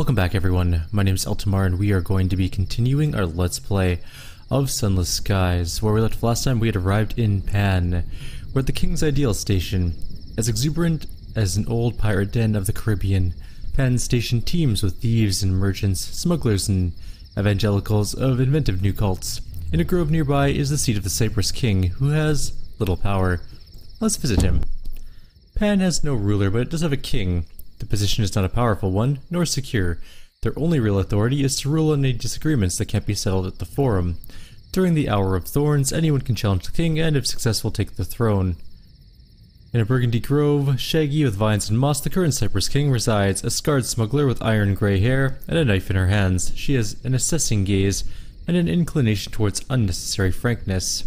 Welcome back everyone, my name is Eltimar and we are going to be continuing our Let's Play of Sunless Skies. Where we left last time we had arrived in Pan. We're at the King's Idyll station. As exuberant as an old pirate den of the Caribbean, Pan's station teems with thieves and merchants, smugglers and evangelicals of inventive new cults. In a grove nearby is the seat of the Cypress King, who has little power. Let's visit him. Pan has no ruler, but it does have a king. The position is not a powerful one, nor secure. Their only real authority is to rule on any disagreements that can't be settled at the Forum. During the Hour of Thorns, anyone can challenge the king and, if successful, take the throne. In a burgundy grove, shaggy with vines and moss, the current Cypress King resides, a scarred smuggler with iron-grey hair and a knife in her hands. She has an assessing gaze and an inclination towards unnecessary frankness.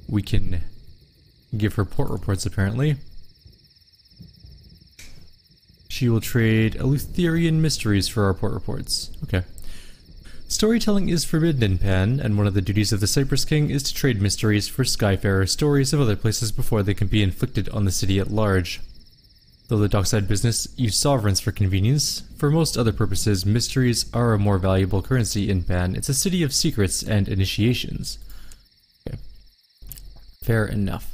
We can give her port reports, apparently. She will trade Eleutherian mysteries for our port reports. Okay. Storytelling is forbidden in Pan, and one of the duties of the Cypress King is to trade mysteries for Skyfarer stories of other places before they can be inflicted on the city at large. Though the dockside business use sovereigns for convenience, for most other purposes, mysteries are a more valuable currency in Pan. It's a city of secrets and initiations. Okay. Fair enough.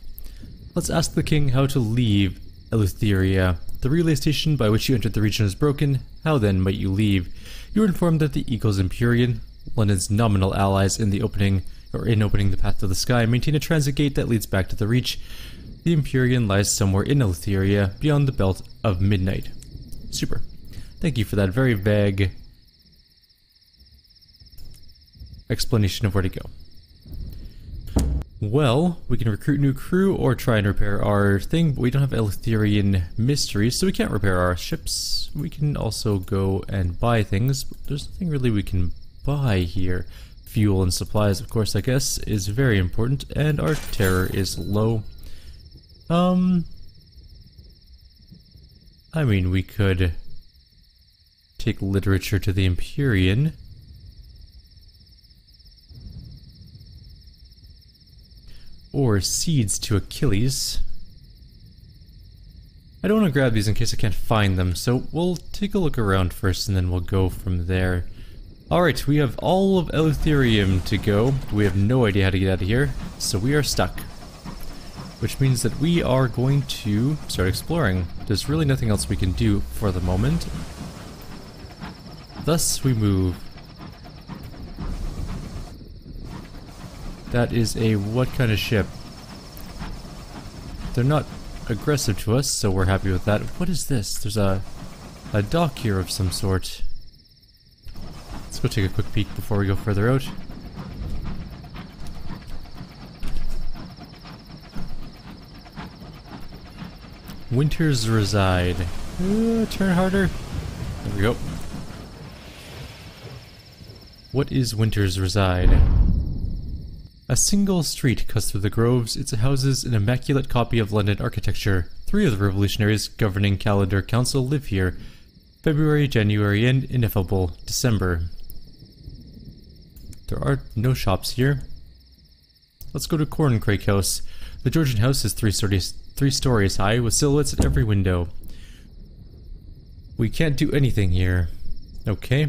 Let's ask the king how to leave Eleutheria. The relay station by which you entered the region is broken. How then might you leave? You are informed that the Eagles Empyrean, London's nominal allies in opening the path to the sky, maintain a transit gate that leads back to the Reach. The Empyrean lies somewhere in Eleutheria, beyond the belt of midnight. Super. Thank you for that very vague explanation of where to go. Well, we can recruit new crew or try and repair our thing, but we don't have Eleutherian mysteries, so we can't repair our ships. We can also go and buy things, but there's nothing really we can buy here. Fuel and supplies, of course, I guess, is very important, and our terror is low. I mean, we could take literature to the Empyrean. Or seeds to Achilles. I don't want to grab these in case I can't find them, so we'll take a look around first and then we'll go from there. Alright, we have all of Eleutherium to go. We have no idea how to get out of here, so we are stuck. Which means that we are going to start exploring. There's really nothing else we can do for the moment. Thus we move. That is a what kind of ship? They're not aggressive to us, so we're happy with that. What is this? There's a dock here of some sort. Let's go take a quick peek before we go further out. Winter's Reside. Turn harder. There we go. What is Winter's Reside? A single street cuts through the groves. It houses an immaculate copy of London architecture. 3 of the revolutionaries governing Calendar Council live here. February, January, and ineffable December. There are no shops here. Let's go to Corncrake House. The Georgian house is 3 stories high, with silhouettes at every window. We can't do anything here. Okay.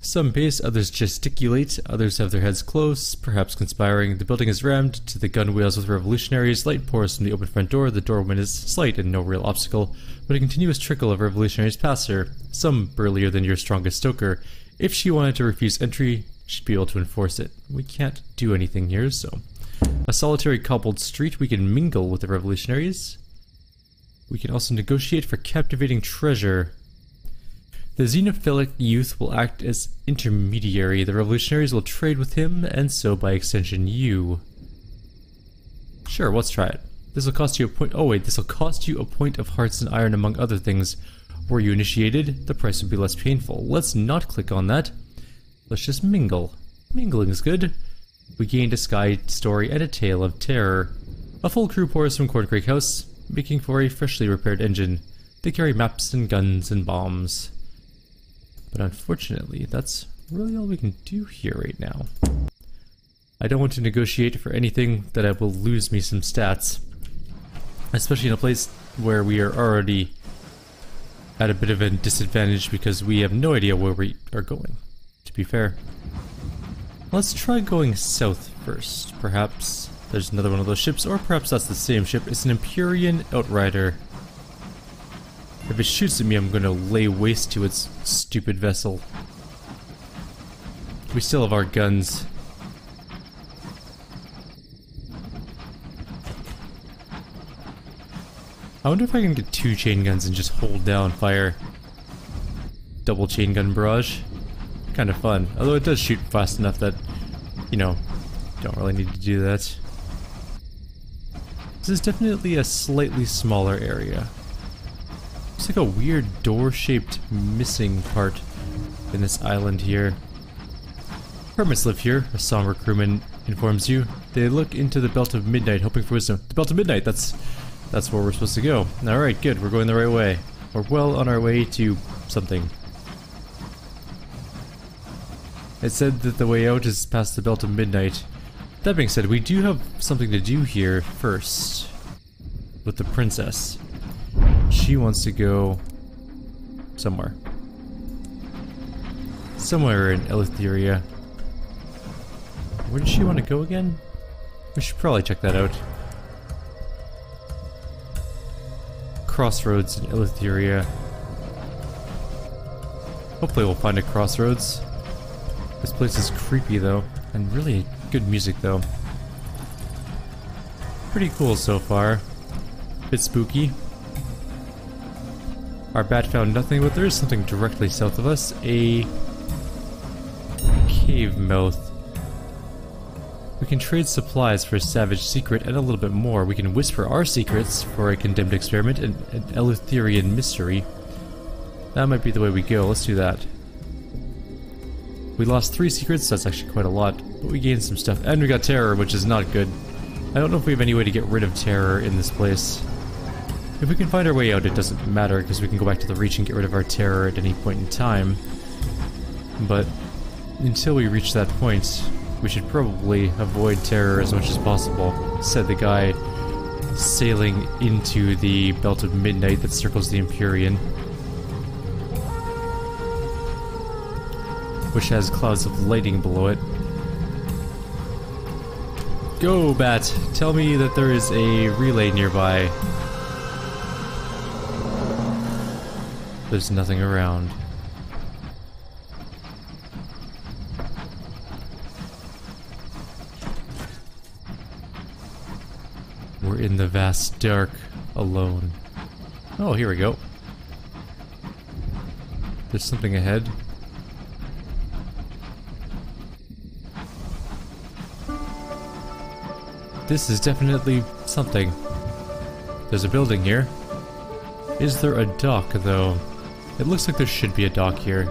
Some pace, others gesticulate, others have their heads close, perhaps conspiring. The building is rammed to the gun wheels with revolutionaries. Light pours from the open front door. The doorway is slight and no real obstacle, but a continuous trickle of revolutionaries pass her, some burlier than your strongest stoker. If she wanted to refuse entry, she'd be able to enforce it. We can't do anything here, so... A solitary cobbled street, we can mingle with the revolutionaries. We can also negotiate for captivating treasure. The xenophilic youth will act as intermediary. The revolutionaries will trade with him, and so by extension you. Sure, let's try it. This will cost you a point. Oh wait, this will cost you a point of hearts and iron among other things. Were you initiated, the price would be less painful. Let's not click on that. Let's just mingle. Mingling is good. We gained a sky story and a tale of terror. A full crew pours from Corncrake House, making for a freshly repaired engine. They carry maps and guns and bombs. But unfortunately, that's really all we can do here right now. I don't want to negotiate for anything that will lose me some stats. Especially in a place where we are already at a bit of a disadvantage because we have no idea where we are going, to be fair. Let's try going south first. Perhaps there's another one of those ships, or perhaps that's the same ship. It's an Empyrean Outrider. If it shoots at me, I'm gonna lay waste to its stupid vessel. We still have our guns. I wonder if I can get 2 chain guns and just hold down fire. Double chain gun barrage. Kind of fun. Although it does shoot fast enough that, you know, don't really need to do that. This is definitely a slightly smaller area. It's like a weird door-shaped missing part in this island here. Hermits live here, a somber crewman informs you. They look into the Belt of Midnight hoping for wisdom. The Belt of Midnight, that's where we're supposed to go. Alright, good, we're going the right way. We're well on our way to something. It said that the way out is past the Belt of Midnight. That being said, we do have something to do here first. With the princess. She wants to go somewhere. Somewhere in Eltimar. Where does she want to go again? We should probably check that out. Crossroads in Eltimar. Hopefully we'll find a crossroads. This place is creepy though, and really good music though. Pretty cool so far. Bit spooky. Our bat found nothing, but there is something directly south of us. A cave mouth. We can trade supplies for a savage secret and a little bit more. We can whisper our secrets for a condemned experiment and an Eltimarian mystery. That might be the way we go. Let's do that. We lost 3 secrets, that's actually quite a lot, but we gained some stuff. And we got terror, which is not good. I don't know if we have any way to get rid of terror in this place. If we can find our way out, it doesn't matter, because we can go back to the Reach and get rid of our terror at any point in time. But until we reach that point, we should probably avoid terror as much as possible, said the guy sailing into the Belt of Midnight that circles the Empyrean, which has clouds of lightning below it. Go, Bat! Tell me that there is a relay nearby. There's nothing around. We're in the vast dark, alone. Oh, here we go. There's something ahead. This is definitely something. There's a building here. Is there a dock, though? It looks like there should be a dock here.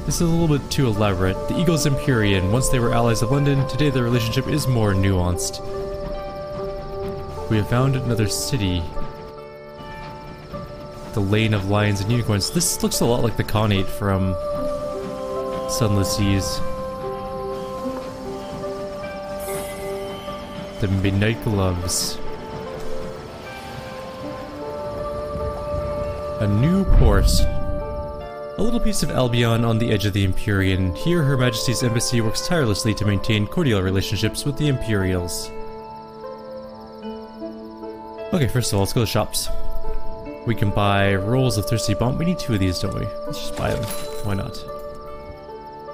This is a little bit too elaborate. The Eagles Empyrean. Once they were allies of London, today their relationship is more nuanced. We have found another city. The Lane of Lions and Unicorns. This looks a lot like the Khanate from Sunless Seas. The Midnight Gloves. A new port. A little piece of Albion on the edge of the Empyrean. Here, Her Majesty's Embassy works tirelessly to maintain cordial relationships with the Imperials. Okay, first of all, let's go to the shops. We can buy rolls of Thirsty Bomb. We need 2 of these, don't we? Let's just buy them. Why not?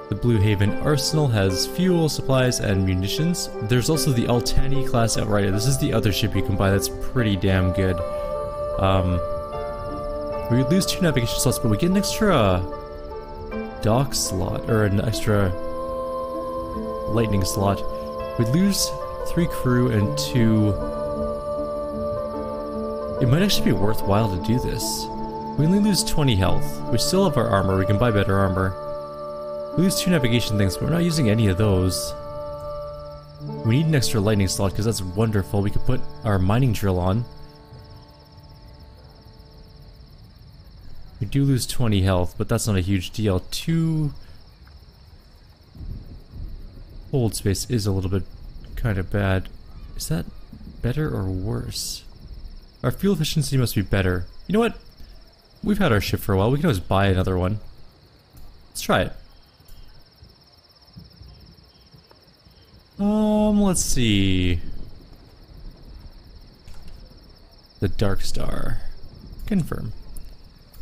The Blue Haven Arsenal has fuel, supplies, and munitions. There's also the Altani class Outrider. This is the other ship you can buy that's pretty damn good. We would lose 2 navigation slots, but we get an extra dock slot, or an extra lightning slot. We'd lose 3 crew and 2... It might actually be worthwhile to do this. We only lose 20 health. We still have our armor, we can buy better armor. We lose 2 navigation things, but we're not using any of those. We need an extra lightning slot, because that's wonderful. We could put our mining drill on. We do lose 20 health, but that's not a huge deal. 2 hold space is a little bit kind of bad. Is that better or worse? Our fuel efficiency must be better. You know what? We've had our ship for a while. We can always buy another one. Let's try it. Let's see. The Dark Star. Confirm.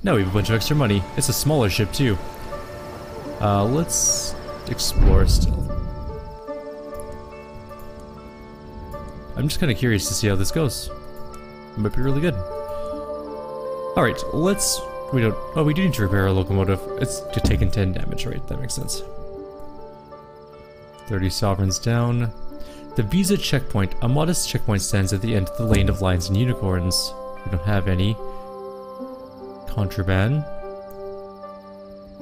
Now we have a bunch of extra money. It's a smaller ship too. Let's explore still. I'm just kind of curious to see how this goes. It might be really good. Alright, let's... We don't... Oh, we do need to repair our locomotive. It's just taking 10 damage, right? That makes sense. 30 sovereigns down. The Visa checkpoint. A modest checkpoint stands at the end of the lane of lions and unicorns. We don't have any. Contraband.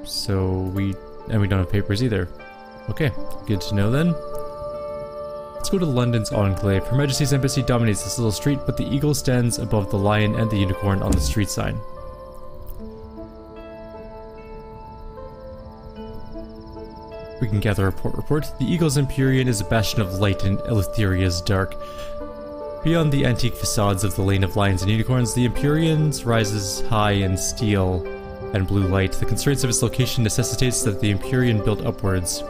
So we... And we don't have papers either. Okay, good to know then. Let's go to London's Enclave. Her Majesty's embassy dominates this little street, but the eagle stands above the lion and the unicorn on the street sign. We can gather a report. The eagle's Empyrean is a bastion of light and Eleutheria's dark. Beyond the antique facades of the lane of lions and unicorns, the Empyrean rises high in steel and blue light. The constraints of its location necessitates that the Empyrean build upwards.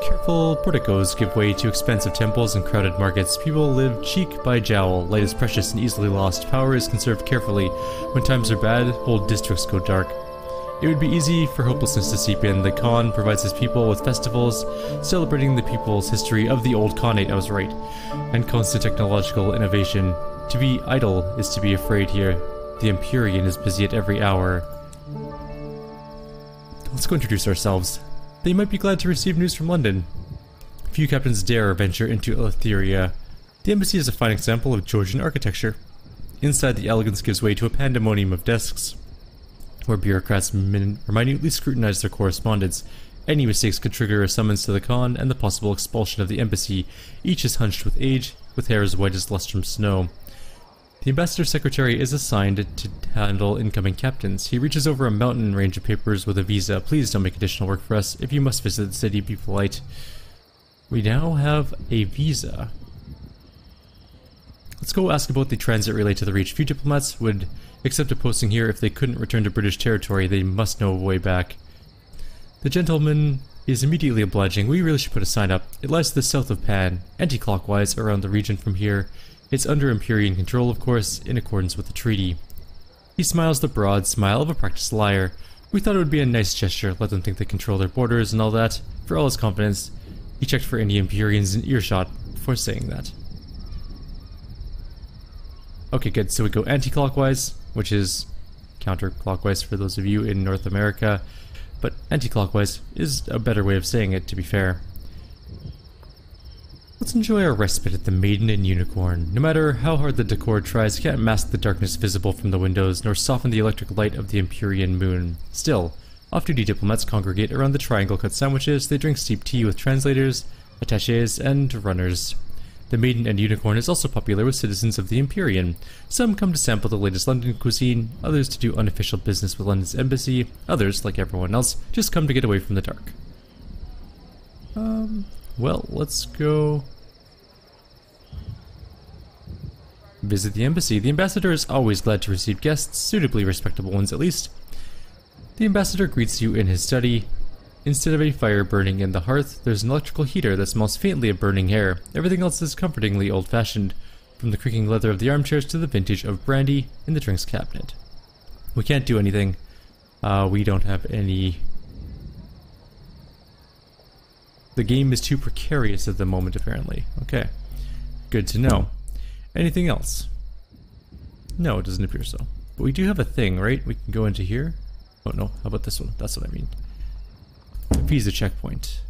Careful porticos give way to expansive temples and crowded markets. People live cheek by jowl. Light is precious and easily lost. Power is conserved carefully. When times are bad, whole districts go dark. It would be easy for hopelessness to seep in. The Khan provides his people with festivals, celebrating the people's history of the old Khanate, I was right, and constant technological innovation. To be idle is to be afraid here. The Empyrean is busy at every hour. Let's go introduce ourselves. They might be glad to receive news from London. Few captains dare venture into Eleutheria. The embassy is a fine example of Georgian architecture. Inside, the elegance gives way to a pandemonium of desks, where bureaucrats minutely scrutinize their correspondence. Any mistakes could trigger a summons to the Khan and the possible expulsion of the embassy. Each is hunched with age, with hair as white as lustrum snow. The ambassador's secretary is assigned to handle incoming captains. He reaches over a mountain range of papers with a visa. Please don't make additional work for us. If you must visit the city, be polite. We now have a visa. Let's go ask about the transit relay to the Reach. Few diplomats would accept a posting here if they couldn't return to British territory. They must know a way back. The gentleman is immediately obliging. We really should put a sign up. It lies to the south of Pan, anti-clockwise around the region from here. It's under Empyrean control, of course, in accordance with the treaty. He smiles the broad smile of a practiced liar. We thought it would be a nice gesture, let them think they control their borders and all that. For all his confidence, he checked for any Empyreans in earshot before saying that. Okay, good. So we go anti-clockwise, which is counterclockwise for those of you in North America. But anti-clockwise is a better way of saying it, to be fair. Let's enjoy our respite at the Maiden and Unicorn. No matter how hard the decor tries, it can't mask the darkness visible from the windows, nor soften the electric light of the Empyrean moon. Still, off-duty diplomats congregate around the triangle-cut sandwiches. They drink steep tea with translators, attachés, and runners. The Maiden and Unicorn is also popular with citizens of the Empyrean. Some come to sample the latest London cuisine, others to do unofficial business with London's embassy, others, like everyone else, just come to get away from the dark. Well, let's go visit the embassy. The ambassador is always glad to receive guests, suitably respectable ones at least. The ambassador greets you in his study. Instead of a fire burning in the hearth, there's an electrical heater that smells faintly of burning hair. Everything else is comfortingly old-fashioned, from the creaking leather of the armchairs to the vintage of brandy in the drinks cabinet. We can't do anything. We don't have any... The game is too precarious at the moment, apparently. Okay. Good to know. Anything else? No, it doesn't appear so. But we do have a thing, right? We can go into here. Oh no, how about this one? That's what I mean. Visa checkpoint.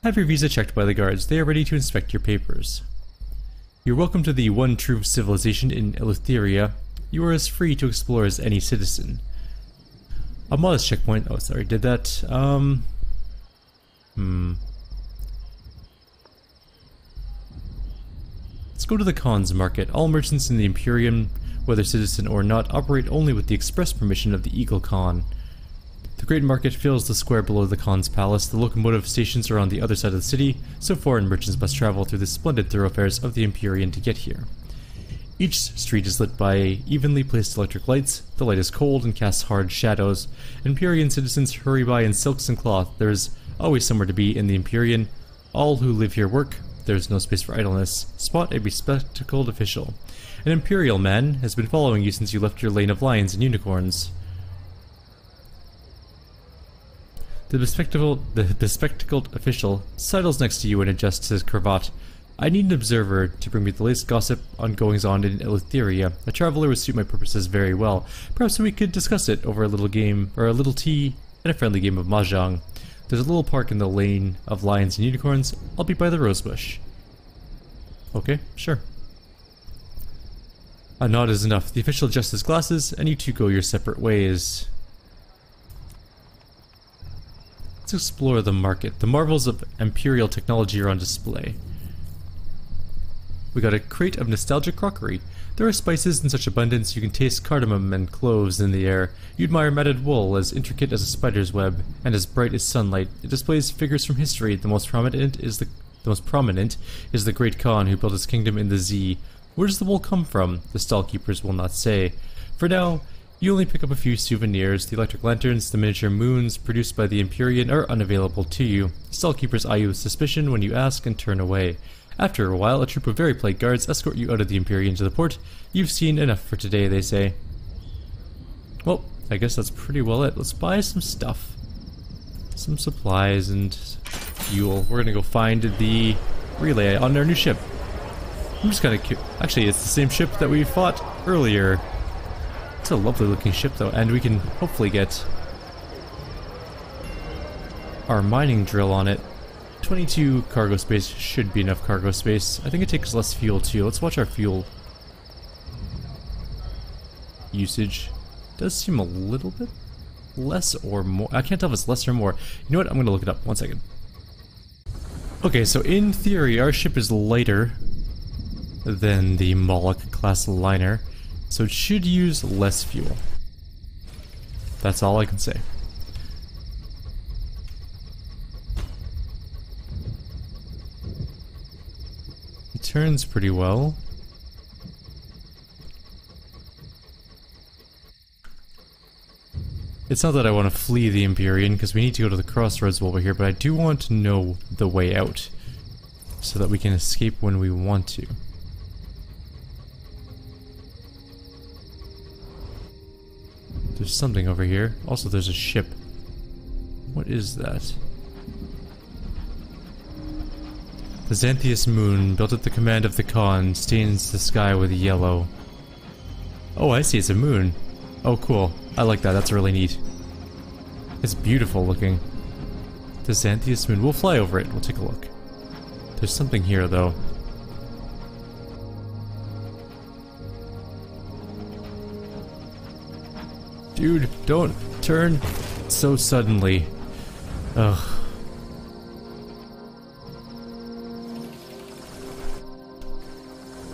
Have your visa checked by the guards. They are ready to inspect your papers. You're welcome to the one true civilization in Eleutheria. You are as free to explore as any citizen. A modest checkpoint. Oh, sorry, did that. Let's go to the Khan's market. All merchants in the Empyrean, whether citizen or not, operate only with the express permission of the Eagle Khan. The great market fills the square below the Khan's palace. The locomotive stations are on the other side of the city, so foreign merchants must travel through the splendid thoroughfares of the Empyrean to get here. Each street is lit by evenly placed electric lights. The light is cold and casts hard shadows. Empyrean citizens hurry by in silks and cloth. There is always somewhere to be in the Empyrean. All who live here work. There is no space for idleness. Spot a bespectacled official. An imperial man has been following you since you left your lane of lions and unicorns. The bespectacled official sidles next to you and adjusts his cravat. I need an observer to bring me the latest gossip on goings-on in Eltimar. A traveler would suit my purposes very well. Perhaps we could discuss it over a little game, or a little tea, and a friendly game of mahjong. There's a little park in the lane of lions and unicorns. I'll be by the rosebush. Okay, sure. A nod is enough. The official adjusts his glasses, and you two go your separate ways. Let's explore the market. The marvels of imperial technology are on display. We got a crate of nostalgic crockery. There are spices in such abundance you can taste cardamom and cloves in the air. You admire matted wool as intricate as a spider's web, and as bright as sunlight. It displays figures from history. The most prominent is the great Khan who built his kingdom in the Zee. Where does the wool come from? The stall keepers will not say. For now, you only pick up a few souvenirs. The electric lanterns, the miniature moons produced by the Empyrean are unavailable to you. Stall keepers eye you with suspicion when you ask and turn away. After a while, a troop of very polite guards escort you out of the Empyrean to the port. You've seen enough for today, they say. Well, I guess that's pretty well it. Let's buy some stuff. Some supplies and fuel. We're gonna go find the relay on our new ship. I'm just kinda curious. Actually, it's the same ship that we fought earlier. It's a lovely looking ship though, and we can hopefully get our mining drill on it. 22 cargo space should be enough cargo space. I think it takes less fuel too. Let's watch our fuel usage. Does seem a little bit less or more. I can't tell if it's less or more. You know what? I'm gonna look it up. 1 second. Okay, so in theory, our ship is lighter than the Moloch class liner, so it should use less fuel. That's all I can say. It turns pretty well. It's not that I want to flee the Empyrean, because we need to go to the Crossroads while we're here, but I do want to know the way out, so that we can escape when we want to. There's something over here. Also, there's a ship. What is that? The Xanthius moon, built at the command of the Khan, stains the sky with yellow. Oh, I see, it's a moon. Oh, cool. I like that, that's really neat. It's beautiful looking. The Xanthius moon. We'll fly over it, we'll take a look. There's something here, though. Dude, don't turn so suddenly. Ugh.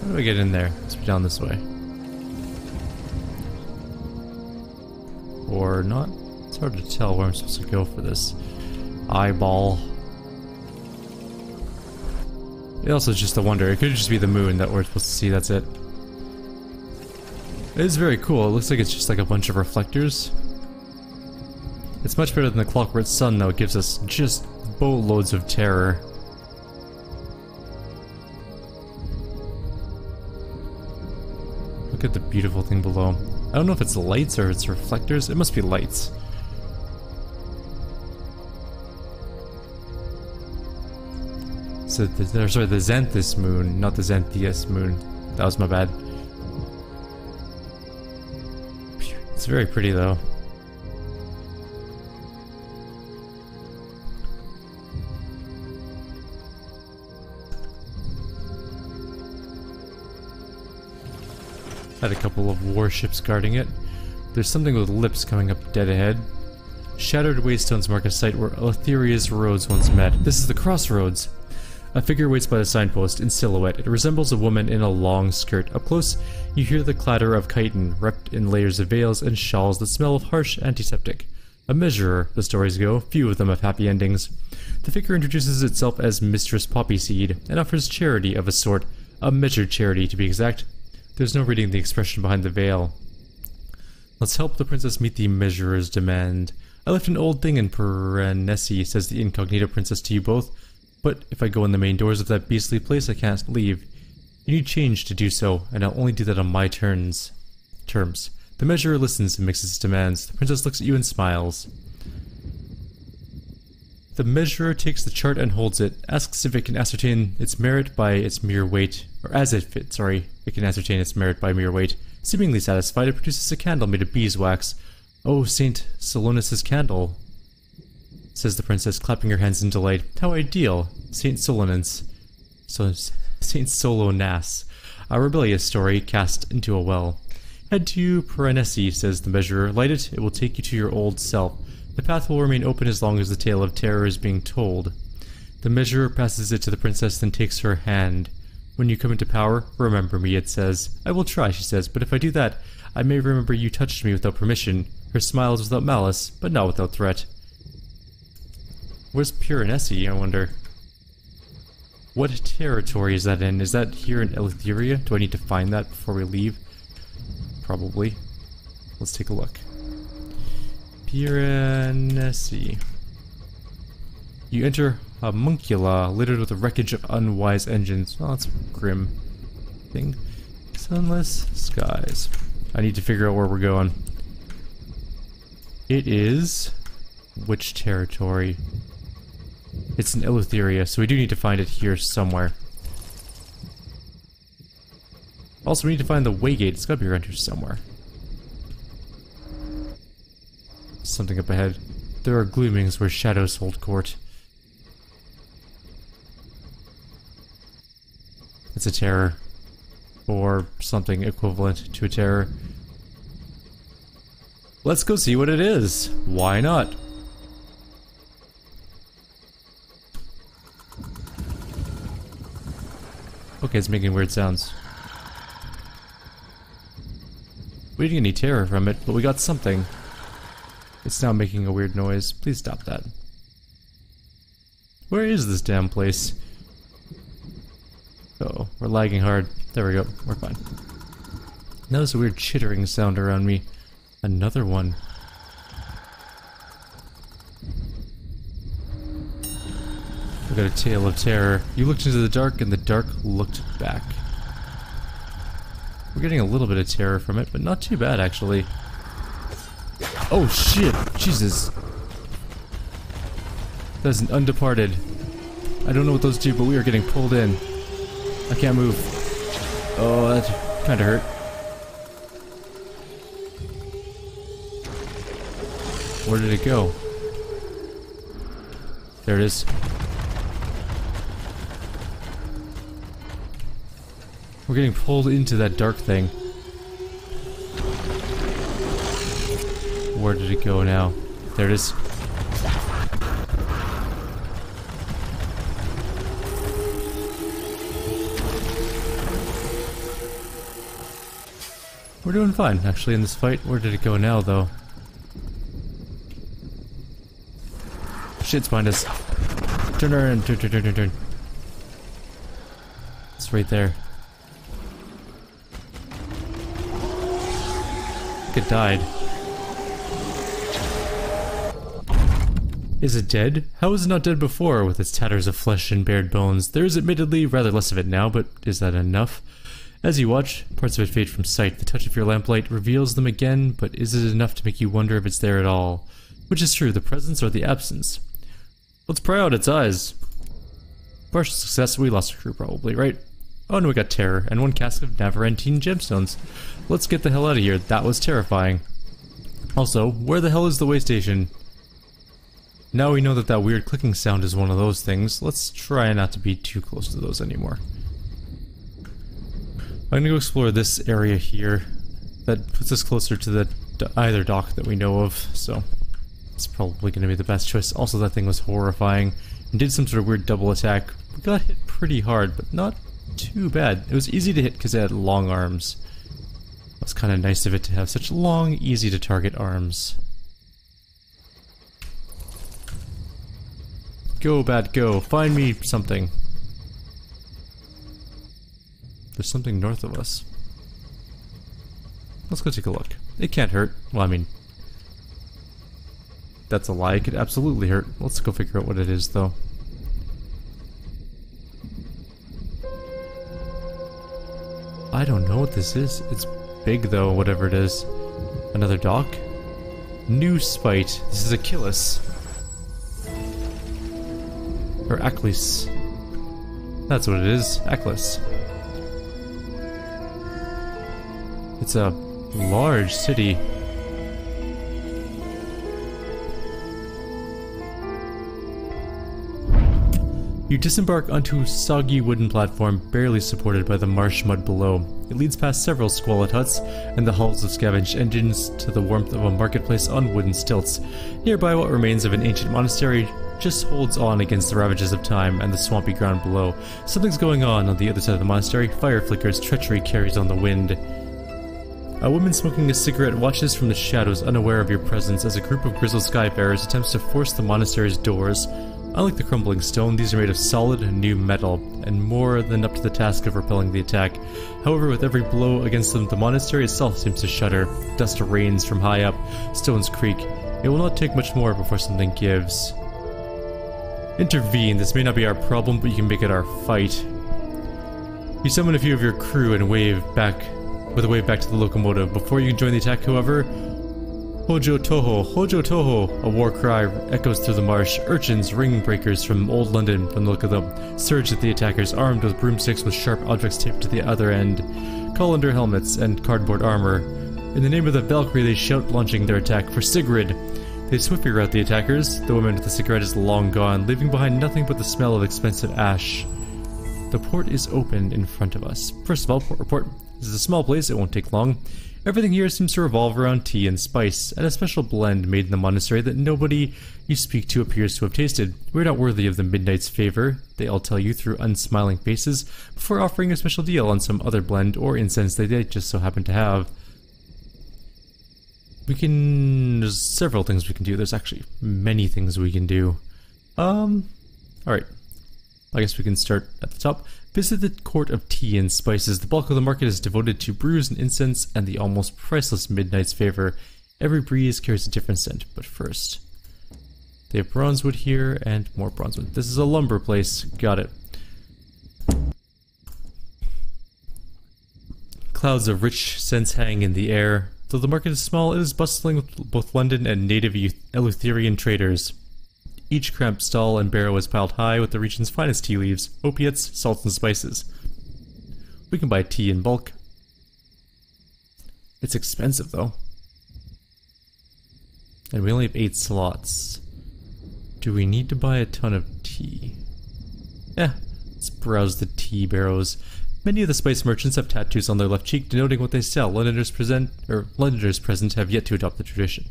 How do I get in there? Let's be down this way. Or not? It's hard to tell where I'm supposed to go for this. Eyeball. It also is just a wonder. It could just be the moon that we're supposed to see, that's it. It is very cool. It looks like it's just like a bunch of reflectors. It's much better than the Clockwork Sun, though. It gives us just boatloads of terror. Look at the beautiful thing below. I don't know if it's lights or it's reflectors. It must be lights. So, sorry, the Xanthus moon, not the Xanthius moon. That was my bad. It's very pretty, though. Had a couple of warships guarding it. There's something with lips coming up dead ahead. Shattered waystones mark a site where Eltheria's roads once met. This is the Crossroads. A figure waits by the signpost in silhouette. It resembles a woman in a long skirt. Up close, you hear the clatter of chitin, wrapped in layers of veils and shawls that smell of harsh antiseptic. A measurer, the stories go. Few of them have happy endings. The figure introduces itself as Mistress Poppyseed and offers charity of a sort. A measured charity, to be exact. There's no reading the expression behind the veil. Let's help the princess meet the measurer's demand. I left an old thing in Perenesi, says the incognito princess to you both, but if I go in the main doors of that beastly place, I can't leave. You need change to do so, and I'll only do that on my terms. The measurer listens and makes his demands. The princess looks at you and smiles. The measurer takes the chart and holds it, asks if it can ascertain its merit by its mere weight, or as it fits, it can ascertain its merit by mere weight. Seemingly satisfied, it produces a candle made of beeswax. Oh, Saint Solonis's candle, says the princess, clapping her hands in delight. How ideal. Saint Solonis. Saint Solonas. A rebellious story cast into a well. Head to Perenesi, says the measurer. Light it, it will take you to your old self. The path will remain open as long as the tale of terror is being told. The measurer passes it to the princess, then takes her hand. When you come into power, remember me, it says. I will try, she says, but if I do that, I may remember you touched me without permission. Her smile is without malice, but not without threat. Where's Perenesi, I wonder? What territory is that in? Is that here in Eltimar? Do I need to find that before we leave? Probably. Let's take a look. Perenesi. You enter a homuncula littered with the wreckage of unwise engines. Oh, that's a grim thing. Sunless skies. I need to figure out where we're going. It is... which territory? It's in Eltimar, so we do need to find it here somewhere. Also, we need to find the waygate. It's gotta be around here somewhere. Something up ahead. There are gloomings where shadows hold court. It's a terror. Or something equivalent to a terror. Let's go see what it is. Why not? Okay, it's making weird sounds. We didn't get any terror from it, but we got something. It's now making a weird noise. Please stop that. Where is this damn place? Uh-oh, we're lagging hard. There we go, we're fine. Now there's a weird chittering sound around me. Another one. We got a tale of terror. You looked into the dark and the dark looked back. We're getting a little bit of terror from it, but not too bad actually. Oh shit! Jesus! That's an Undeparted. I don't know what those do, but we are getting pulled in. I can't move. Oh, that kinda hurt. Where did it go? There it is. We're getting pulled into that dark thing. Where did it go now? There it is. We're doing fine, actually, in this fight. Where did it go now, though? Shit's behind us. Turn around, turn. It's right there. It died. Is it dead? How was it not dead before, with its tatters of flesh and bared bones? There is admittedly rather less of it now, but is that enough? As you watch, parts of it fade from sight. The touch of your lamplight reveals them again, but is it enough to make you wonder if it's there at all? Which is true, the presence or the absence? Let's pry out its eyes. Partial success, we lost our crew probably, right? Oh, and we got terror, and one cask of Navarantine gemstones. Let's get the hell out of here, that was terrifying. Also, where the hell is the way station? Now we know that that weird clicking sound is one of those things. Let's try not to be too close to those anymore. I'm gonna go explore this area here. That puts us closer to the either dock that we know of, so it's probably gonna be the best choice. Also, that thing was horrifying and did some sort of weird double attack. We got hit pretty hard, but not too bad. It was easy to hit because it had long arms. It was kind of nice of it to have such long, easy to target arms. Go, bat, go. Find me something. There's something north of us. Let's go take a look. It can't hurt. Well, I mean, that's a lie. It could absolutely hurt. Let's go figure out what it is, though. I don't know what this is. It's big, though, whatever it is. Another dock? New spite. This is Achilles. Or Achilles. That's what it is. Achilles. It's a large city. You disembark onto a soggy wooden platform barely supported by the marsh mud below. It leads past several squalid huts and the hulls of scavenged engines to the warmth of a marketplace on wooden stilts. Nearby, what remains of an ancient monastery just holds on against the ravages of time and the swampy ground below. Something's going on the other side of the monastery. Fire flickers, treachery carries on the wind. A woman smoking a cigarette watches from the shadows, unaware of your presence, as a group of grizzled skyfarers attempts to force the monastery's doors. Unlike the crumbling stone, these are made of solid, new metal, and more than up to the task of repelling the attack. However, with every blow against them, the monastery itself seems to shudder. Dust rains from high up, stones creak. It will not take much more before something gives. Intervene. This may not be our problem, but you can make it our fight. You summon a few of your crew and wave back with a wave back to the locomotive. Before you can join the attack, however, Hojo Toho, a war cry echoes through the marsh. Urchins, ring breakers from old London, from the look of them, surge at the attackers, armed with broomsticks with sharp objects taped to the other end. Colander helmets and cardboard armor. In the name of the Valkyrie, they shout, launching their attack for Sigrid. They swiftly rout the attackers. The woman with the cigarette is long gone, leaving behind nothing but the smell of expensive ash. The port is open in front of us. First of all, port report. This is a small place, it won't take long. Everything here seems to revolve around tea and spice, and a special blend made in the monastery that nobody you speak to appears to have tasted. We're not worthy of the Midnight's favor, they all tell you through unsmiling faces, before offering a special deal on some other blend or incense they just so happen to have. There's several things we can do. There's actually many things we can do. Alright. I guess we can start at the top. Visit the Court of Tea and Spices. The bulk of the market is devoted to brews and incense and the almost priceless Midnight's favor. Every breeze carries a different scent, but first. They have bronzewood here and more bronzewood. This is a lumber place. Got it. Clouds of rich scents hang in the air. Though the market is small, it is bustling with both London and native Eleutherian traders. Each cramped stall and barrow is piled high with the region's finest tea leaves, opiates, salts, and spices. We can buy tea in bulk. It's expensive, though. And we only have 8 slots. Do we need to buy a ton of tea? Let's browse the tea barrows. Many of the spice merchants have tattoos on their left cheek denoting what they sell. Londoners present have yet to adopt the tradition.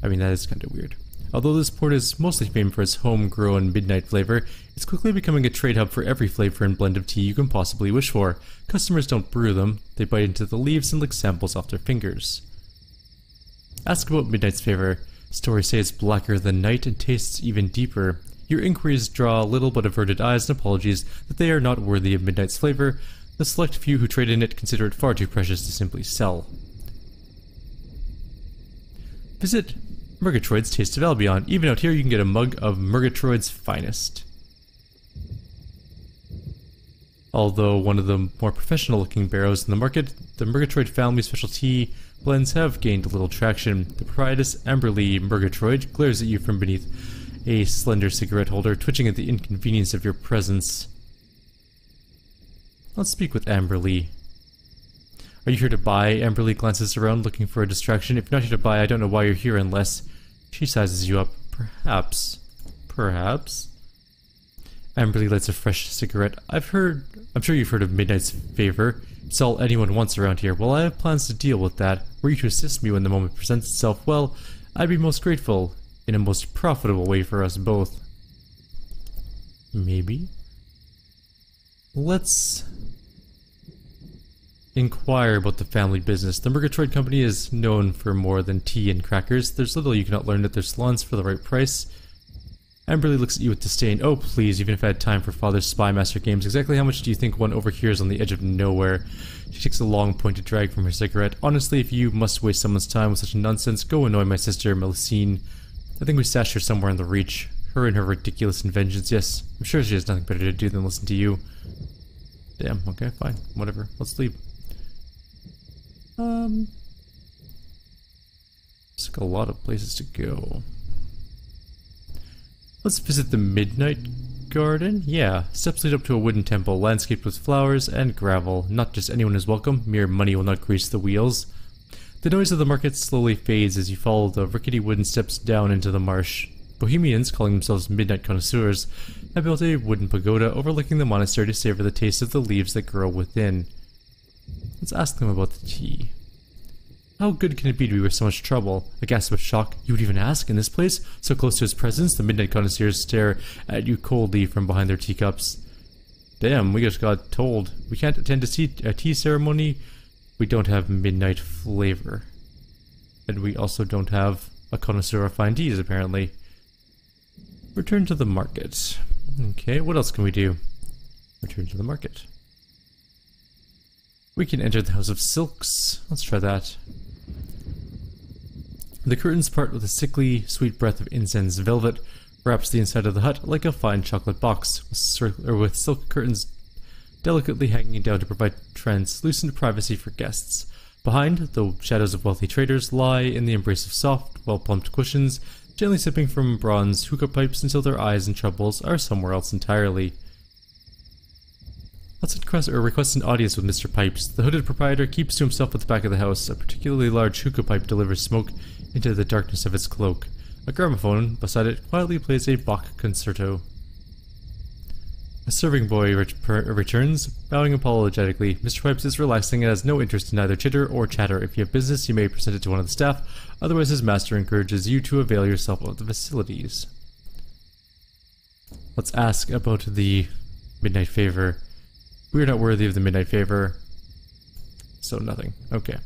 I mean, that is kind of weird. Although this port is mostly famed for its homegrown midnight flavor, it's quickly becoming a trade hub for every flavor and blend of tea you can possibly wish for. Customers don't brew them, they bite into the leaves and lick samples off their fingers. Ask about Midnight's favor. Stories say it's blacker than night and tastes even deeper. Your inquiries draw little but averted eyes and apologies that they are not worthy of Midnight's flavor. The select few who trade in it consider it far too precious to simply sell. Visit Murgatroyd's Taste of Albion. Even out here you can get a mug of Murgatroyd's finest. Although one of the more professional looking barrows in the market, the Murgatroyd family specialty blends have gained a little traction. The proprietress Amberly Murgatroyd glares at you from beneath a slender cigarette holder, twitching at the inconvenience of your presence. Let's speak with Amberly. Are you here to buy? Amberly glances around, looking for a distraction. If you're not here to buy, I don't know why you're here unless... She sizes you up. Perhaps. Amberly lights a fresh cigarette. I'm sure you've heard of Midnight's favor. It's all anyone wants around here. Well, I have plans to deal with that. Were you to assist me when the moment presents itself, well, I'd be most grateful. In a most profitable way for us both. Maybe? Let's inquire about the family business. The Murgatroyd Company is known for more than tea and crackers. There's little you cannot learn at their salons for the right price. Amberly looks at you with disdain. Oh please, even if I had time for Father's Spy Master games, exactly how much do you think one overhears on the edge of nowhere? She takes a long pointed drag from her cigarette. Honestly, if you must waste someone's time with such nonsense, go annoy my sister, Melusine. I think we stashed her somewhere in the Reach. Her and her ridiculous inventions, yes. I'm sure she has nothing better to do than listen to you. Damn, okay, fine. Whatever. Let's leave. There's like a lot of places to go. Let's visit the Midnight Garden? Yeah. Steps lead up to a wooden temple, landscaped with flowers and gravel. Not just anyone is welcome. Mere money will not grease the wheels. The noise of the market slowly fades as you follow the rickety wooden steps down into the marsh. Bohemians, calling themselves midnight connoisseurs, have built a wooden pagoda overlooking the monastery to savor the taste of the leaves that grow within. Let's ask them about the tea. How good can it be to be with so much trouble? A gasp of shock. You would even ask? In this place? So close to his presence, the midnight connoisseurs stare at you coldly from behind their teacups. Damn, we just got told. We can't attend a tea ceremony. We don't have midnight flavor. And we also don't have a connoisseur of fine teas, apparently. Return to the market. Okay, what else can we do? Return to the market. We can enter the House of Silks. Let's try that. The curtains part with a sickly, sweet breath of incense. Velvet wraps the inside of the hut like a fine chocolate box, with silk curtains delicately hanging down to provide translucent privacy for guests. Behind, the shadows of wealthy traders lie in the embrace of soft, well-plumped cushions, gently sipping from bronze hookah pipes until their eyes and troubles are somewhere else entirely. Let's request an audience with Mr. Pipes. The hooded proprietor keeps to himself at the back of the house. A particularly large hookah pipe delivers smoke into the darkness of its cloak. A gramophone beside it quietly plays a Bach concerto. A serving boy returns, bowing apologetically. Mr. Pipes is relaxing and has no interest in either chitter or chatter. If you have business, you may present it to one of the staff. Otherwise, his master encourages you to avail yourself of the facilities. Let's ask about the Midnight Favor. We are not worthy of the Midnight Favor. So nothing. Okay.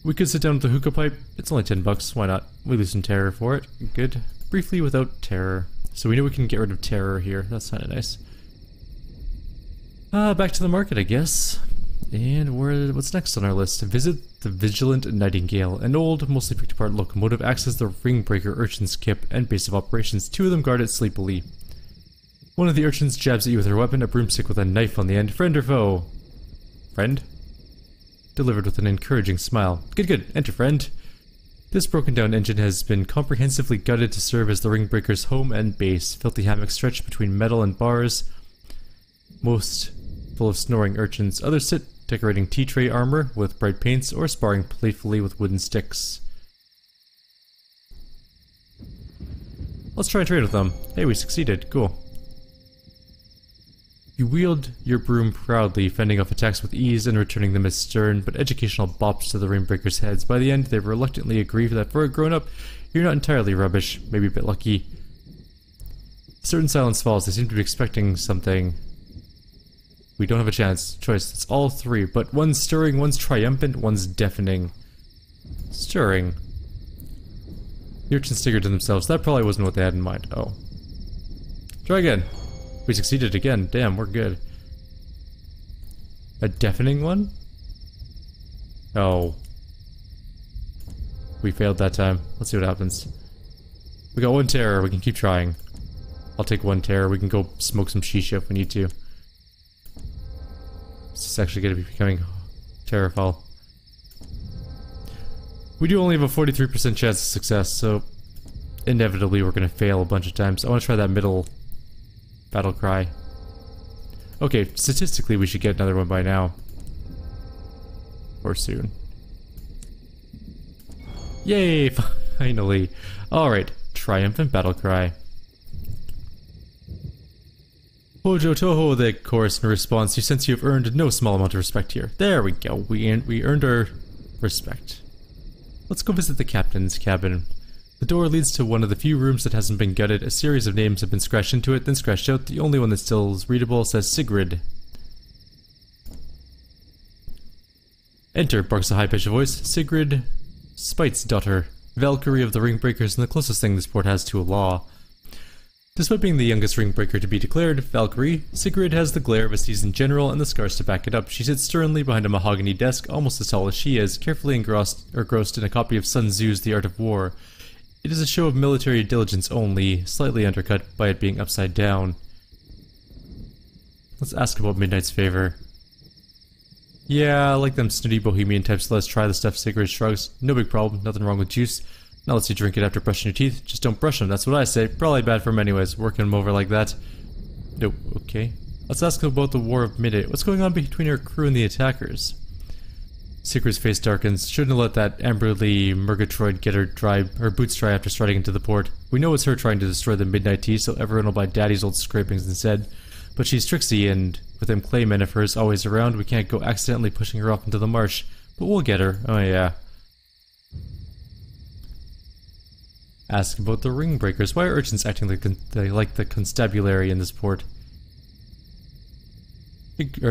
We could sit down with the hookah pipe. It's only $10. Why not? We lose some terror for it. Good. Briefly without terror. So we know we can get rid of terror here. That's kind of nice. Back to the market, I guess. And what's next on our list? Visit the Vigilant Nightingale. An old, mostly picked apart locomotive acts as the ring-breaker urchin's kip and base of operations. Two of them guard it sleepily. One of the urchins jabs at you with her weapon, a broomstick with a knife on the end. Friend or foe? Friend? Delivered with an encouraging smile. Good, good. Enter, friend. This broken-down engine has been comprehensively gutted to serve as the ring-breaker's home and base. Filthy hammocks stretch between metal and bars, most full of snoring urchins. Others sit, decorating tea tray armor with bright paints or sparring playfully with wooden sticks. Let's try and trade with them. Hey, we succeeded. Cool. You wield your broom proudly, fending off attacks with ease and returning them as stern but educational bops to the ring-breakers' heads. By the end, they reluctantly agree that for a grown-up, you're not entirely rubbish, maybe a bit lucky. Certain silence falls. They seem to be expecting something. We don't have a chance. Choice. It's all three, but one's stirring, one's triumphant, one's deafening. Stirring. The urchins staggered to themselves. That probably wasn't what they had in mind. Oh. Try again. We succeeded again. Damn, we're good. A deafening one? Oh. We failed that time. Let's see what happens. We got one terror. We can keep trying. I'll take one terror. We can go smoke some shisha if we need to. This is actually going to be becoming Terrorfall. We do only have a 43% chance of success, so inevitably we're going to fail a bunch of times. I want to try that middle battle cry. Okay, statistically we should get another one by now. Or soon. Yay! Finally! Alright, triumphant battle cry. Hojo Toho, the chorus in response. You sense you have earned no small amount of respect here. There we go. We earned our respect. Let's go visit the captain's cabin. The door leads to one of the few rooms that hasn't been gutted. A series of names have been scratched into it, then scratched out. The only one that still is readable says Sigrid. Enter, barks a high-pitched voice. Sigrid, Spite's daughter, Valkyrie of the Ringbreakers, and the closest thing this port has to a law. Despite being the youngest ring breaker to be declared, Valkyrie, Sigrid has the glare of a seasoned general and the scars to back it up. She sits sternly behind a mahogany desk, almost as tall as she is, carefully engrossed in a copy of Sun Tzu's The Art of War. It is a show of military diligence only, slightly undercut by it being upside down. Let's ask about Midnight's favor. Yeah, I like them snooty bohemian types. Let's try the stuff. Sigrid shrugs. No big problem, nothing wrong with juice. Now let's you drink it after brushing your teeth. Just don't brush them, that's what I say. Probably bad for them anyways, working them over like that. Nope, okay. Let's ask about the War of Midnight. What's going on between our crew and the attackers? Sigrid's face darkens. Shouldn't have let that Amberly Murgatroyd get her boots dry after striding into the port. We know it's her trying to destroy the Midnight Tea, so everyone will buy Daddy's old scrapings instead. But she's tricksy, and with them claymen of hers always around, we can't go accidentally pushing her off into the marsh. But we'll get her. Oh yeah. Ask about the ring breakers. Why are urchins acting like the constabulary in this port?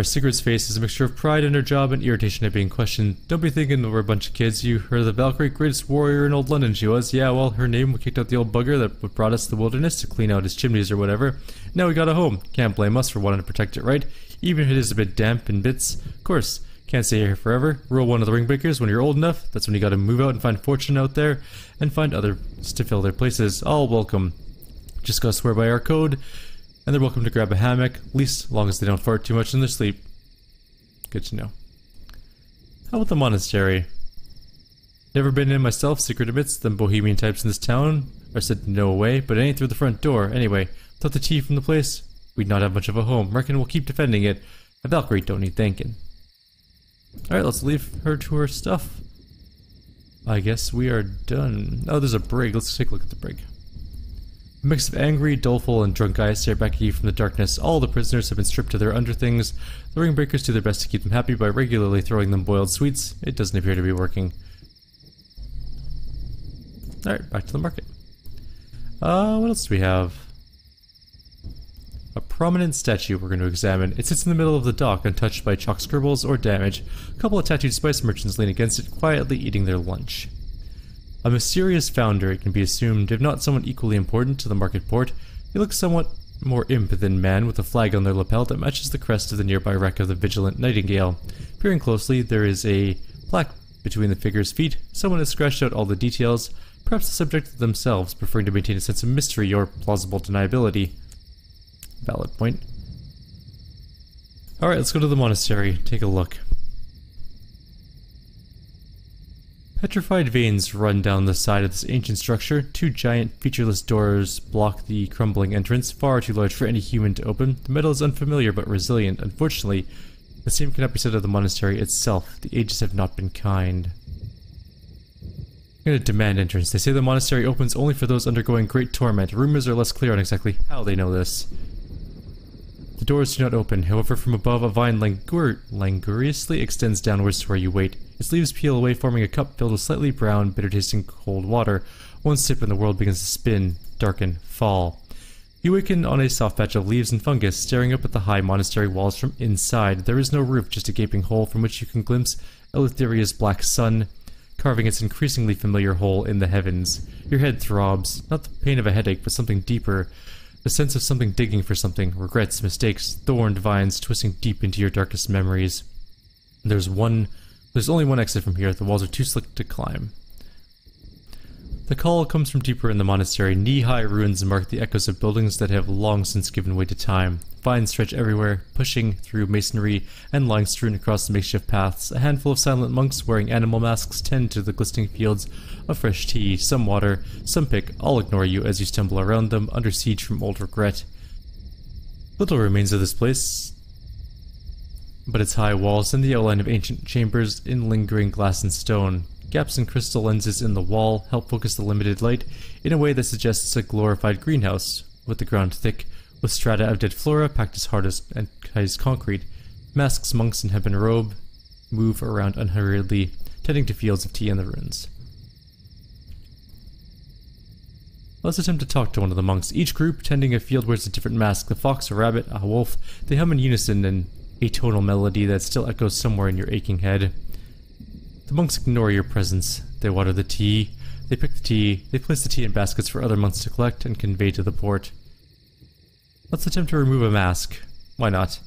Sigrid's face is a mixture of pride in her job and irritation at being questioned. Don't be thinking we're a bunch of kids. You heard of the Valkyrie, greatest warrior in old London she was. Yeah, well, her name kicked out the old bugger that brought us to the wilderness to clean out his chimneys or whatever. Now we got a home. Can't blame us for wanting to protect it, right? Even if it is a bit damp in bits. Of course, can't stay here forever. Rule one of the ring breakers: when you're old enough, that's when you gotta move out and find fortune out there, and find others to fill their places. All welcome. Just gotta swear by our code. And they're welcome to grab a hammock, at least as long as they don't fart too much in their sleep. Good to know. How about the monastery? Never been in myself, Sigrid admits. Them bohemian types in this town are said to know a way, but it ain't through the front door. Anyway, without the tea from the place, we'd not have much of a home. Reckon we'll keep defending it. A Valkyrie don't need thanking. Alright, let's leave her to her stuff. I guess we are done. Oh, there's a brig. Let's take a look at the brig. A mix of angry, doleful, and drunk eyes stare back at you from the darkness. All the prisoners have been stripped of their underthings. The ring breakers do their best to keep them happy by regularly throwing them boiled sweets. It doesn't appear to be working. Alright, back to the market. What else do we have? A prominent statue we're going to examine. It sits in the middle of the dock, untouched by chalk scribbles or damage. A couple of tattooed spice merchants lean against it, quietly eating their lunch. A mysterious founder, it can be assumed, if not someone equally important to the market port. They look somewhat more imp than man, with a flag on their lapel that matches the crest of the nearby wreck of the Vigilant Nightingale. Peering closely, there is a plaque between the figure's feet. Someone has scratched out all the details, perhaps the subject themselves, preferring to maintain a sense of mystery or plausible deniability. Valid point. Alright, let's go to the monastery, take a look. Petrified veins run down the side of this ancient structure. Two giant, featureless doors block the crumbling entrance, far too large for any human to open. The metal is unfamiliar but resilient. Unfortunately, the same cannot be said of the monastery itself. The ages have not been kind. I'm going to demand entrance. They say the monastery opens only for those undergoing great torment. Rumors are less clear on exactly how they know this. The doors do not open. However, from above, a vine languorously extends downwards to where you wait. Its leaves peel away, forming a cup filled with slightly brown, bitter-tasting cold water. One sip and the world begins to spin, darken, fall. You awaken on a soft patch of leaves and fungus, staring up at the high monastery walls from inside. There is no roof, just a gaping hole from which you can glimpse Elitheria's black sun, carving its increasingly familiar hole in the heavens. Your head throbs, not the pain of a headache, but something deeper. The sense of something digging for something, regrets, mistakes, thorned vines twisting deep into your darkest memories. There's only one exit from here. The walls are too slick to climb. The call comes from deeper in the monastery. Knee-high ruins mark the echoes of buildings that have long since given way to time. Vines stretch everywhere, pushing through masonry and lying strewn across the makeshift paths. A handful of silent monks wearing animal masks tend to the glistening fields of fresh tea, some water, some pick. All ignore you as you stumble around them, under siege from old regret. Little remains of this place, but its high walls and the outline of ancient chambers in lingering glass and stone. Gaps in crystal lenses in the wall help focus the limited light in a way that suggests a glorified greenhouse, with the ground thick with strata of dead flora packed as hard as concrete. Masks, monks in hempen robe move around unhurriedly, tending to fields of tea in the ruins. Let's attempt to talk to one of the monks. Each group tending a field wears a different mask. The fox, a rabbit, a wolf. They hum in unison an atonal melody that still echoes somewhere in your aching head. The monks ignore your presence. They water the tea. They pick the tea. They place the tea in baskets for other monks to collect and convey to the port. Let's attempt to remove a mask. Why not?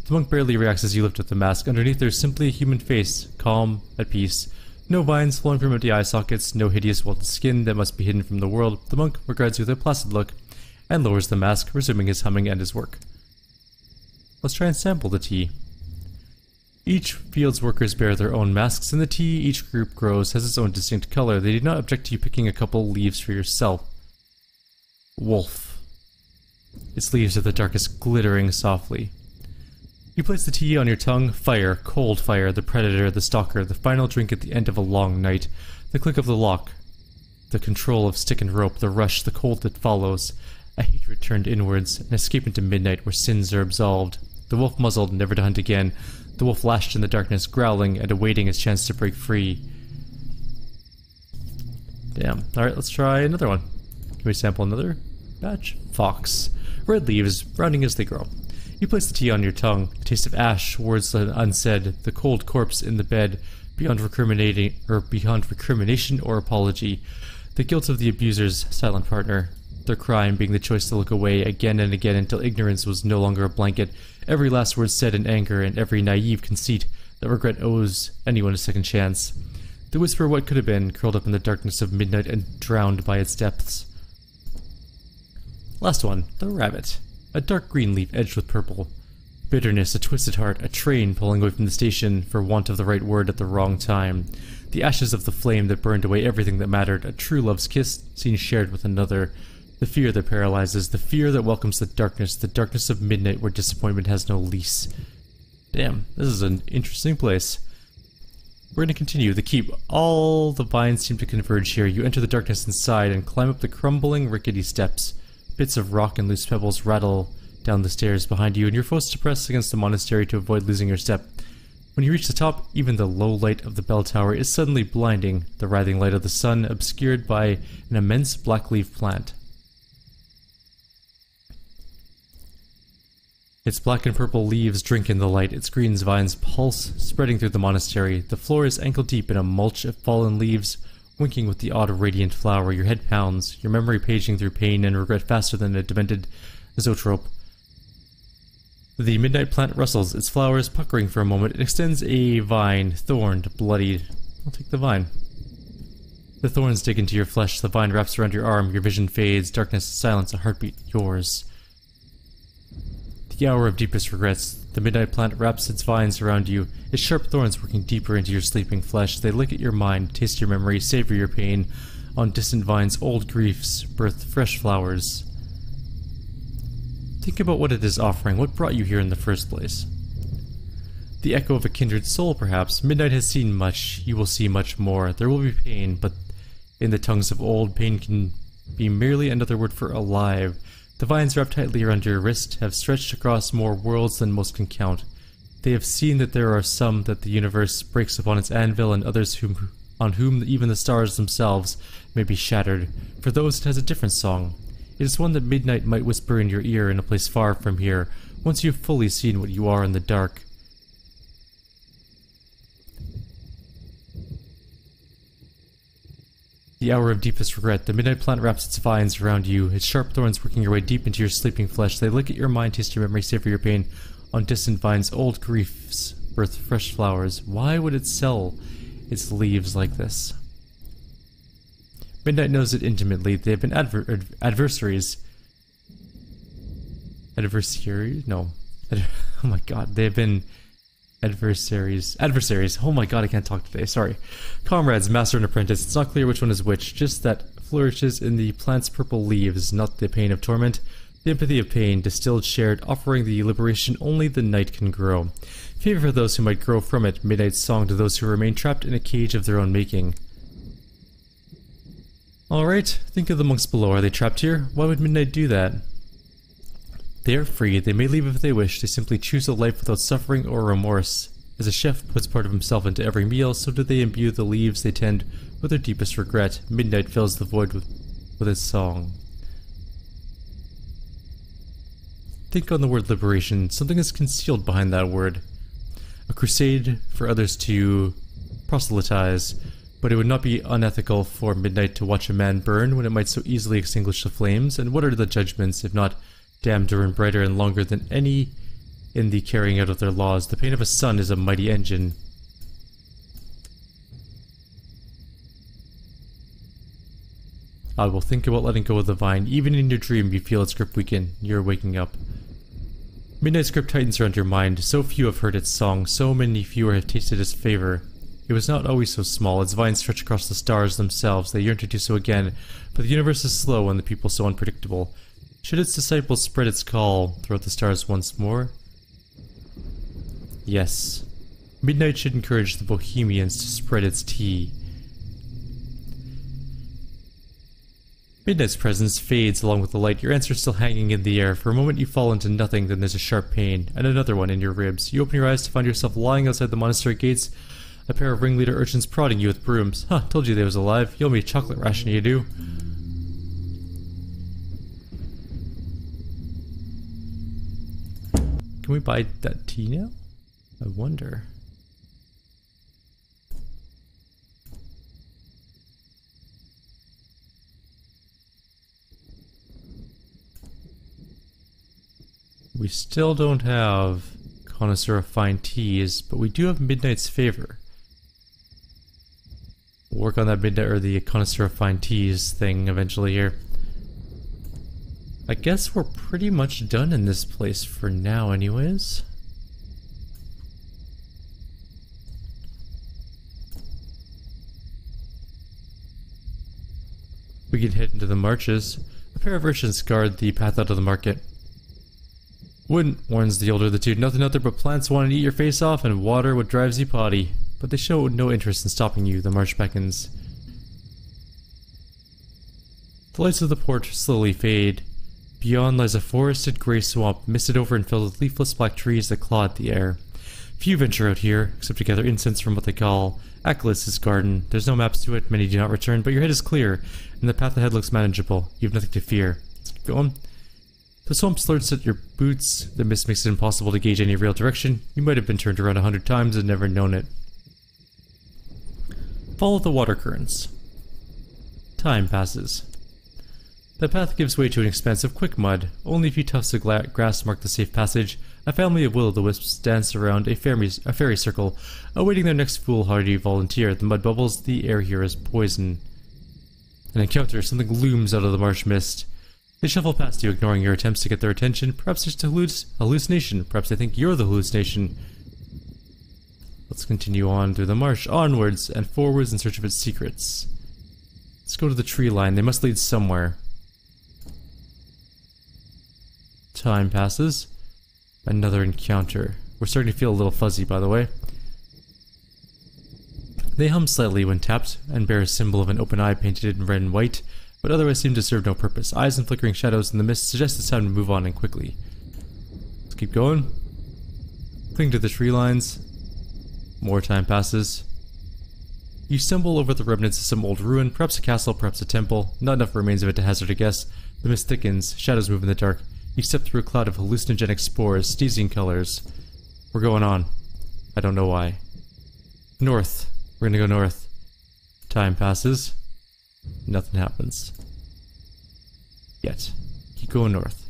The monk barely reacts as you lift up the mask. Underneath there's simply a human face, calm, at peace. No vines flowing from empty eye sockets, no hideous wilted skin that must be hidden from the world. The monk regards you with a placid look and lowers the mask, resuming his humming and his work. Let's try and sample the tea. Each field's workers bear their own masks, and the tea each group grows has its own distinct color. They do not object to you picking a couple leaves for yourself. Wolf. Its leaves are the darkest, glittering softly. You place the tea on your tongue. Fire, cold fire, the predator, the stalker, the final drink at the end of a long night. The click of the lock, the control of stick and rope, the rush, the cold that follows. A hatred turned inwards, an escape into midnight where sins are absolved. The wolf muzzled, never to hunt again. The wolf lashed in the darkness, growling and awaiting his chance to break free. Damn. Alright, let's try another one. Can we sample another batch? Fox. Red leaves, rounding as they grow. You place the tea on your tongue. The taste of ash, words unsaid, the cold corpse in the bed, beyond recrimination or apology. The guilt of the abuser's silent partner. Their crime being the choice to look away again and again until ignorance was no longer a blanket. Every last word said in anger, and every naive conceit that regret owes anyone a second chance. The whisper of what could have been, curled up in the darkness of midnight and drowned by its depths. Last one, the rabbit. A dark green leaf edged with purple. Bitterness, a twisted heart, a train pulling away from the station for want of the right word at the wrong time. The ashes of the flame that burned away everything that mattered, a true love's kiss seen shared with another. The fear that paralyzes, the fear that welcomes the darkness of midnight where disappointment has no lease. Damn, this is an interesting place. We're going to continue. The keep. All the vines seem to converge here. You enter the darkness inside and climb up the crumbling, rickety steps. Bits of rock and loose pebbles rattle down the stairs behind you, and you're forced to press against the monastery to avoid losing your step. When you reach the top, even the low light of the bell tower is suddenly blinding, the writhing light of the sun obscured by an immense black leaf plant. Its black and purple leaves drink in the light, its green vines pulse, spreading through the monastery. The floor is ankle-deep in a mulch of fallen leaves, winking with the odd radiant flower. Your head pounds, your memory paging through pain and regret faster than a demented zoetrope. The midnight plant rustles, its flowers puckering for a moment. It extends a vine, thorned, bloodied. I'll take the vine. The thorns dig into your flesh, the vine wraps around your arm, your vision fades, darkness, silence, a heartbeat, yours. The hour of deepest regrets. The midnight plant wraps its vines around you, its sharp thorns working deeper into your sleeping flesh. They lick at your mind, taste your memory, savor your pain. On distant vines, old griefs birth fresh flowers. Think about what it is offering. What brought you here in the first place? The echo of a kindred soul, perhaps. Midnight has seen much. You will see much more. There will be pain, but in the tongues of old, pain can be merely another word for alive. The vines wrapped tightly around your wrist have stretched across more worlds than most can count. They have seen that there are some that the universe breaks upon its anvil, and others on whom even the stars themselves may be shattered. For those it has a different song. It is one that midnight might whisper in your ear in a place far from here, once you have fully seen what you are in the dark. The hour of deepest regret. The midnight plant wraps its vines around you, its sharp thorns working your way deep into your sleeping flesh. They lick at your mind, taste your memory, savor your pain. On distant vines, old griefs birth fresh flowers. Why would it sell its leaves like this? Midnight knows it intimately. They have been adversaries. Adversaries? No. Oh my god, they have been adversaries. Oh my god, I can't talk today, sorry. Comrades, master and apprentice, it's not clear which one is which, just that flourishes in the plant's purple leaves, not the pain of torment, the empathy of pain, distilled, shared, offering the liberation only the night can grow. Favor for those who might grow from it, midnight's song to those who remain trapped in a cage of their own making. Alright, think of the monks below. Are they trapped here? Why would midnight do that? They are free. They may leave if they wish. They simply choose a life without suffering or remorse. As a chef puts part of himself into every meal, so do they imbue the leaves they tend with their deepest regret. Midnight fills the void with its song. Think on the word liberation. Something is concealed behind that word. A crusade for others to proselytize. But it would not be unethical for midnight to watch a man burn when it might so easily extinguish the flames. And what are the judgments, if not damned to run brighter and longer than any in the carrying out of their laws. The pain of a sun is a mighty engine. I will think about letting go of the vine. Even in your dream, you feel its grip weaken. You're waking up. Midnight's grip tightens around your mind. So few have heard its song. So many fewer have tasted its favor. It was not always so small. Its vines stretch across the stars themselves. They yearn to do so again. But the universe is slow and the people so unpredictable. Should its disciples spread its call throughout the stars once more? Yes. Midnight should encourage the Bohemians to spread its tea. Midnight's presence fades along with the light, your answer still hanging in the air. For a moment you fall into nothing, then there's a sharp pain, and another one in your ribs. You open your eyes to find yourself lying outside the monastery gates, a pair of ringleader urchins prodding you with brooms. Huh, told you they was alive. You owe me a chocolate ration, you do. Can we buy that tea now? I wonder. We still don't have Connoisseur of Fine Teas, but we do have Midnight's Favor. We'll work on that Midnight or the Connoisseur of Fine Teas thing eventually here. I guess we're pretty much done in this place for now anyways. We can head into the marshes. A pair of urchins guard the path out of the market. Wouldn't, warns the older of the two. Nothing out there but plants wanting to eat your face off and water what drives you potty. But they show no interest in stopping you, the marsh beckons. The lights of the port slowly fade. Beyond lies a forested grey swamp, misted over and filled with leafless black trees that claw at the air. Few venture out here, except to gather incense from what they call Achilles' garden. There's no maps to it, many do not return, but your head is clear, and the path ahead looks manageable. You have nothing to fear. Let's keep going. The swamp slurts at your boots. The mist makes it impossible to gauge any real direction. You might have been turned around 100 times and never known it. Follow the water currents. Time passes. The path gives way to an expanse of quick mud. Only a few tufts of grass mark the safe passage. A family of will-o'-the-wisps dance around a fairy circle, awaiting their next foolhardy volunteer. The mud bubbles. The air here is poison. An encounter. Something looms out of the marsh mist. They shuffle past you, ignoring your attempts to get their attention. Perhaps it's a hallucination. Perhaps they think you're the hallucination. Let's continue on through the marsh, onwards and forwards in search of its secrets. Let's go to the tree line. They must lead somewhere. Time passes. Another encounter. We're starting to feel a little fuzzy, by the way. They hum slightly when tapped, and bear a symbol of an open eye painted in red and white, but otherwise seem to serve no purpose. Eyes and flickering shadows in the mist suggest it's time to move on and quickly. Let's keep going. Cling to the tree lines. More time passes. You stumble over the remnants of some old ruin, perhaps a castle, perhaps a temple. Not enough remains of it to hazard a guess. The mist thickens, shadows move in the dark. You step through a cloud of hallucinogenic spores, sneezing colors. We're going on. I don't know why. North. We're gonna go north. Time passes. Nothing happens. Yet. Keep going north.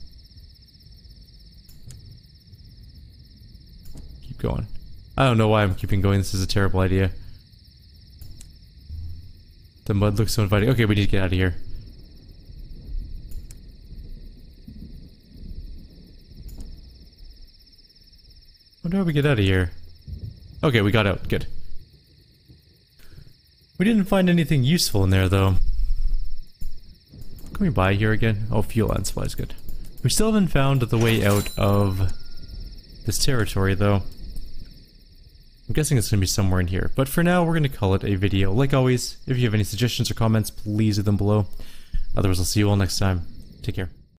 Keep going. I don't know why I'm keeping going. This is a terrible idea. The mud looks so inviting. Okay, we need to get out of here. Wonder how we get out of here. Okay, we got out. Good. We didn't find anything useful in there, though. Can we buy here again? Oh, fuel and supplies, good. We still haven't found the way out of this territory, though. I'm guessing it's going to be somewhere in here. But for now, we're going to call it a video. Like always, if you have any suggestions or comments, please leave them below. Otherwise, I'll see you all next time. Take care.